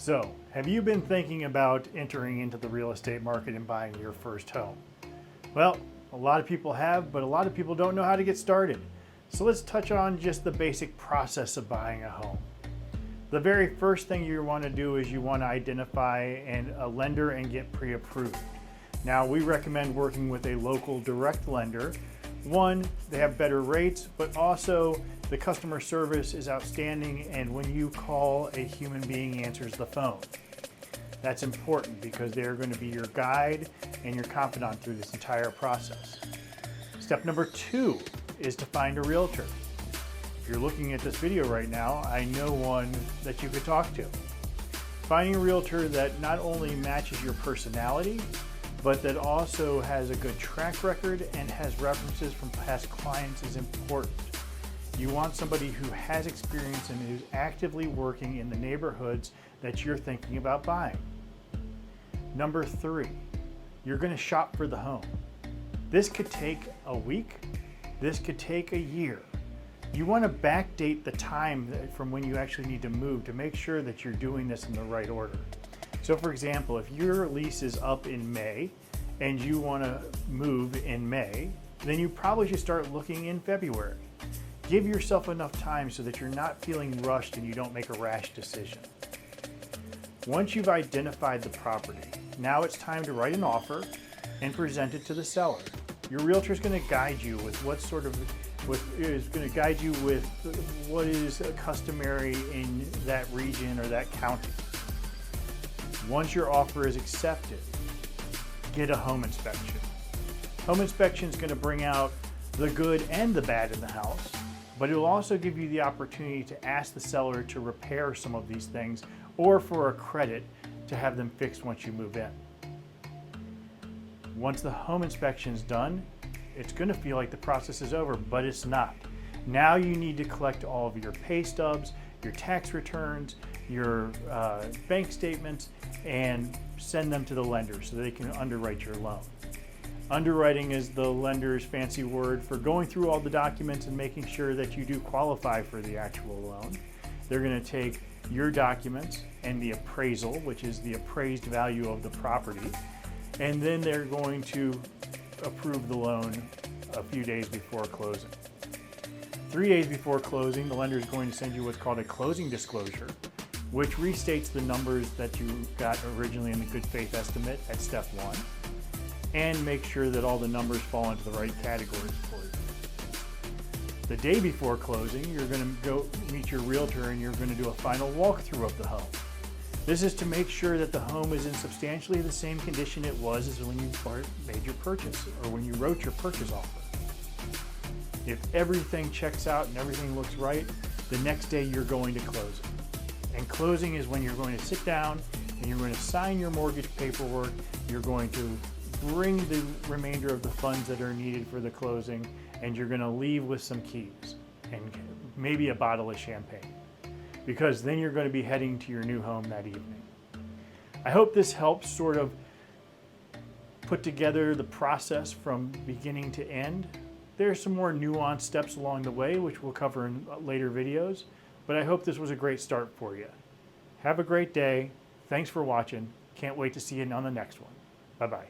So, have you been thinking about entering into the real estate market and buying your first home? Well, a lot of people have, but a lot of people don't know how to get started. So let's touch on just the basic process of buying a home. The very first thing you want to do is you want to identify a lender and get pre-approved. Now, we recommend working with a local direct lender. One, they have better rates, but also the customer service is outstanding, and when you call, a human being answers the phone. That's important because they're going to be your guide and your confidant through this entire process. Step number 2 is to find a realtor. If you're looking at this video right now, I know one that you could talk to. Finding a realtor that not only matches your personality, but that also has a good track record and has references from past clients is important. You want somebody who has experience and who's actively working in the neighborhoods that you're thinking about buying. Number 3, you're going to shop for the home. This could take a week, this could take a year. You want to backdate the time from when you actually need to move to make sure that you're doing this in the right order. So for example, if your lease is up in May and you want to move in May, then you probably should start looking in February. Give yourself enough time so that you're not feeling rushed and you don't make a rash decision. Once you've identified the property, now it's time to write an offer and present it to the seller. Your realtor is going to guide you with what is customary in that region or that county. Once your offer is accepted, get a home inspection. Home inspection is going to bring out the good and the bad in the house, but it will also give you the opportunity to ask the seller to repair some of these things or for a credit to have them fixed once you move in. Once the home inspection is done, it's going to feel like the process is over, but it's not. Now you need to collect all of your pay stubs, your tax returns, your bank statements, and send them to the lender so they can underwrite your loan. Underwriting is the lender's fancy word for going through all the documents and making sure that you do qualify for the actual loan. They're going to take your documents and the appraisal, which is the appraised value of the property, and then they're going to approve the loan a few days before closing. 3 days before closing, the lender is going to send you what's called a closing disclosure, which restates the numbers that you got originally in the good faith estimate at step 1, and make sure that all the numbers fall into the right categories for you. The day before closing, you're going to go meet your realtor and you're going to do a final walkthrough of the home. This is to make sure that the home is in substantially the same condition it was as when you made your purchase or when you wrote your purchase offer. If everything checks out and everything looks right, the next day you're going to closing. And closing is when you're going to sit down and you're going to sign your mortgage paperwork, you're going to bring the remainder of the funds that are needed for the closing, and you're going to leave with some keys and maybe a bottle of champagne, because then you're going to be heading to your new home that evening. I hope this helps sort of put together the process from beginning to end. There are some more nuanced steps along the way, which we'll cover in later videos, but I hope this was a great start for you. Have a great day. Thanks for watching. Can't wait to see you on the next one. Bye-bye.